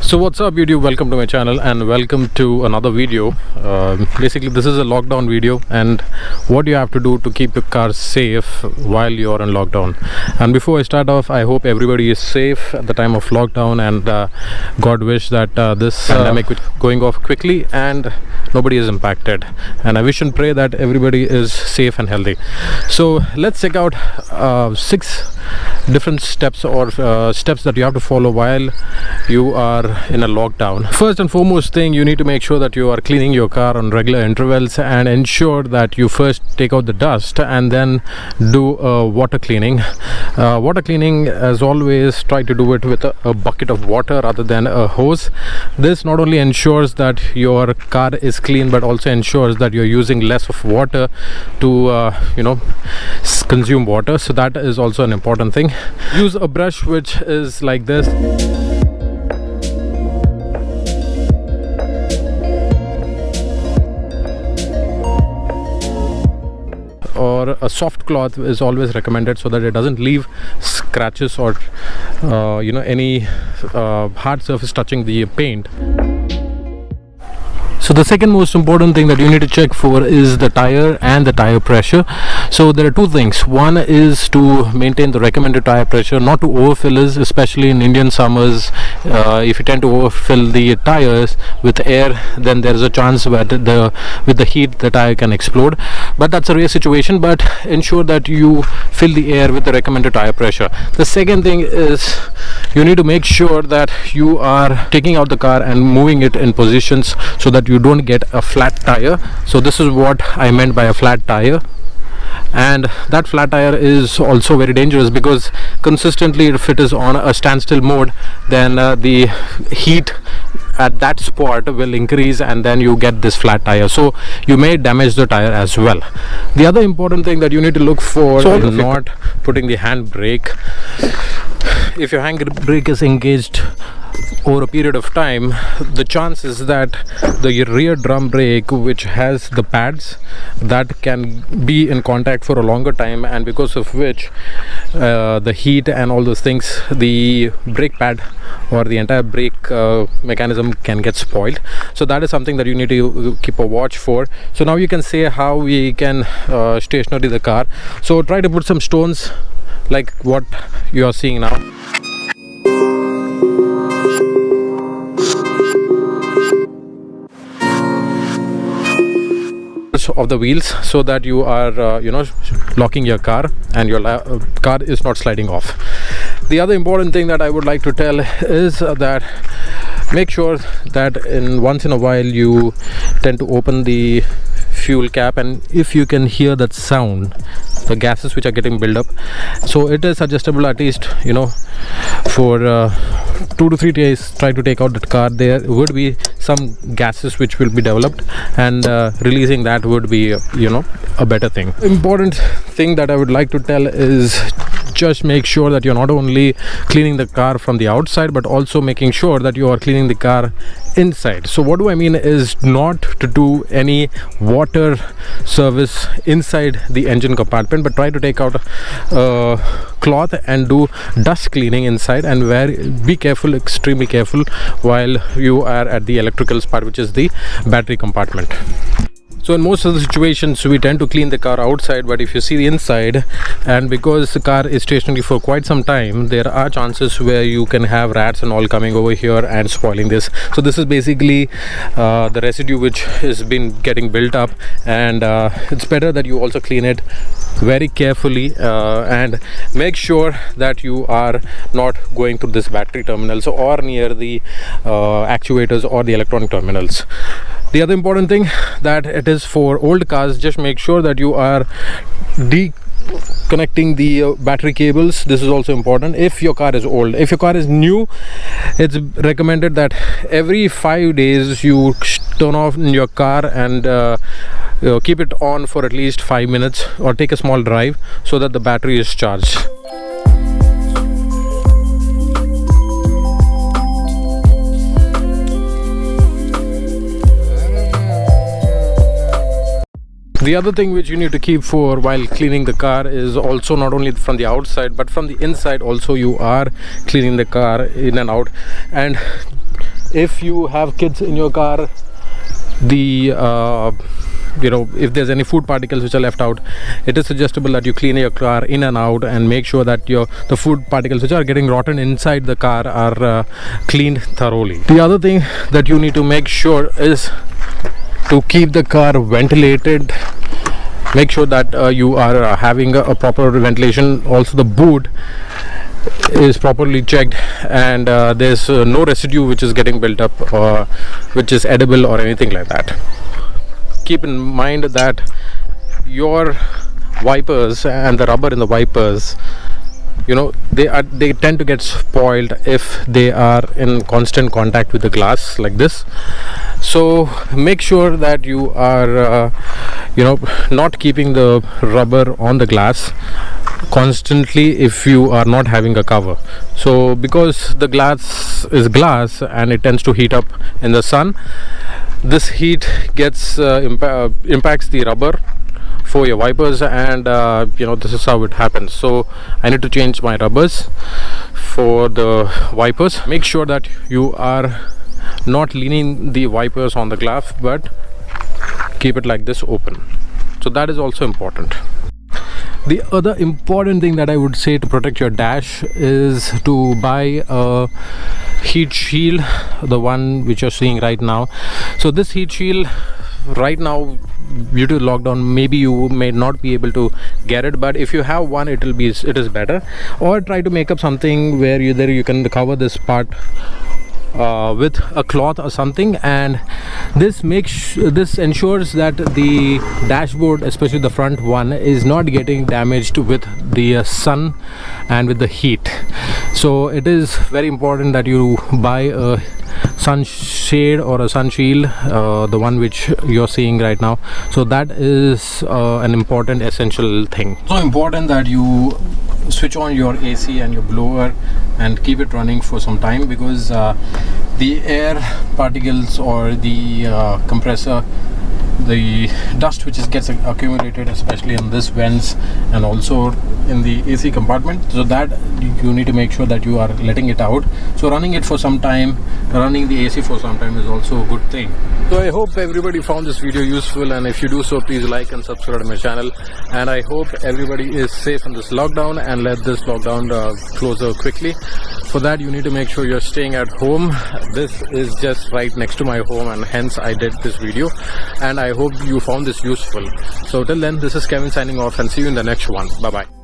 So what's up YouTube, welcome to my channel and welcome to another video. Basically this is a lockdown video and what you have to do to keep your car safe while you're in lockdown. And before I start off, I hope everybody is safe at the time of lockdown, and God wish that this pandemic is going off quickly and nobody is impacted, and I wish and pray that everybody is safe and healthy. So let's check out 6 different steps or steps that you have to follow while you are in a lockdown. First and foremost thing, you need to make sure that you are cleaning your car on regular intervals and ensure that you first take out the dust and then do water cleaning. Water cleaning, as always, try to do it with a bucket of water rather than a hose. This not only ensures that your car is clean but also ensures that you're using less of water to consume water. So that is also an important thing. Use a brush which is like this. Or a soft cloth is always recommended so that it doesn't leave scratches or any hard surface touching the paint. So the second most important thing that you need to check for is the tire and the tire pressure. So there are 2 things. One is to maintain the recommended tire pressure, not to overfill it, especially in Indian summers. If you tend to overfill the tires with air, then there is a chance that with the heat the tire can explode. But that's a rare situation, but ensure that you fill the air with the recommended tire pressure. The second thing is you need to make sure that you are taking out the car and moving it in positions so that you don't get a flat tire. So this is what I meant by a flat tire. And that flat tire is also very dangerous because consistently, if it is on a standstill mode, then the heat at that spot will increase and then you get this flat tire, so you may damage the tire as well. The other important thing that you need to look for is not putting the handbrake. If your handbrake is engaged over a period of time, the chance is that the rear drum brake, which has the pads, that can be in contact for a longer time, and because of which the heat and all those things, the brake pad or the entire brake mechanism can get spoiled. So that is something that you need to keep a watch for. So now you can say how we can stationary the car. So try to put some stones like what you are seeing now. Of the wheels so that you are locking your car and your car is not sliding off. The other important thing that I would like to tell is that make sure that once in a while you tend to open the fuel cap, and if you can hear that sound, the gases which are getting built up, so it is adjustable at least for 2 to 3 days. Try to take out that car. There would be some gases which will be developed, and releasing that would be a better thing. Important thing that I would like to tell is just make sure that you're not only cleaning the car from the outside but also making sure that you are cleaning the car inside. So what do I mean is not to do any water service inside the engine compartment, but try to take out cloth and do dust cleaning inside, and be careful, extremely careful, while you are at the electricals part, which is the battery compartment. So in most of the situations we tend to clean the car outside, but if you see the inside, and because the car is stationary for quite some time, there are chances where you can have rats and all coming over here and spoiling this. So this is basically the residue which has been getting built up, and it's better that you also clean it very carefully and make sure that you are not going through this battery terminals or near the actuators or the electronic terminals. The other important thing that it is for old cars, just make sure that you are connecting the battery cables. This is also important if your car is old. If your car is new, it's recommended that every 5 days you turn off your car and keep it on for at least 5 minutes, or take a small drive so that the battery is charged. The other thing which you need to keep for while cleaning the car is also not only from the outside but from the inside also. You are cleaning the car in and out, and if you have kids in your car, the if there's any food particles which are left out, it is suggestible that you clean your car in and out and make sure that the food particles which are getting rotten inside the car are cleaned thoroughly. The other thing that you need to make sure is to keep the car ventilated. Make sure that you are having a proper ventilation. Also, the boot is properly checked, and there's no residue which is getting built up or which is edible or anything like that. Keep in mind that your wipers and the rubber in the wipers, they tend to get spoiled if they are in constant contact with the glass like this. So make sure that you are not keeping the rubber on the glass constantly if you are not having a cover. So because the glass is glass and it tends to heat up in the sun, this heat gets impacts the rubber for your wipers, and this is how it happens. So I need to change my rubbers for the wipers. Make sure that you are not leaning the wipers on the glass, but keep it like this open. So that is also important. The other important thing that I would say to protect your dash is to buy a heat shield, the one which you're seeing right now. So this heat shield right now, due to lockdown, maybe you may not be able to get it, but if you have one, it is better. Or try to make up something where you can cover this part with a cloth or something, and this ensures that the dashboard, especially the front one, is not getting damaged with the sun and with the heat. So it is very important that you buy a sunshade or a sun shield, the one which you're seeing right now. So that is an important essential thing. So important that you switch on your AC and your blower and keep it running for some time, because the air particles or the compressor, the dust which gets accumulated, especially in this vents and also in the AC compartment, so that you need to make sure that you are letting it out. So running it for some time, running the AC for some time is also a good thing. So I hope everybody found this video useful, and if you do so, please like and subscribe to my channel. And I hope everybody is safe in this lockdown and let this lockdown closer quickly. For that, you need to make sure you're staying at home. This is just right next to my home, and hence I did this video, and I hope you found this useful. So till then, this is Kevin signing off, and see you in the next one. Bye bye.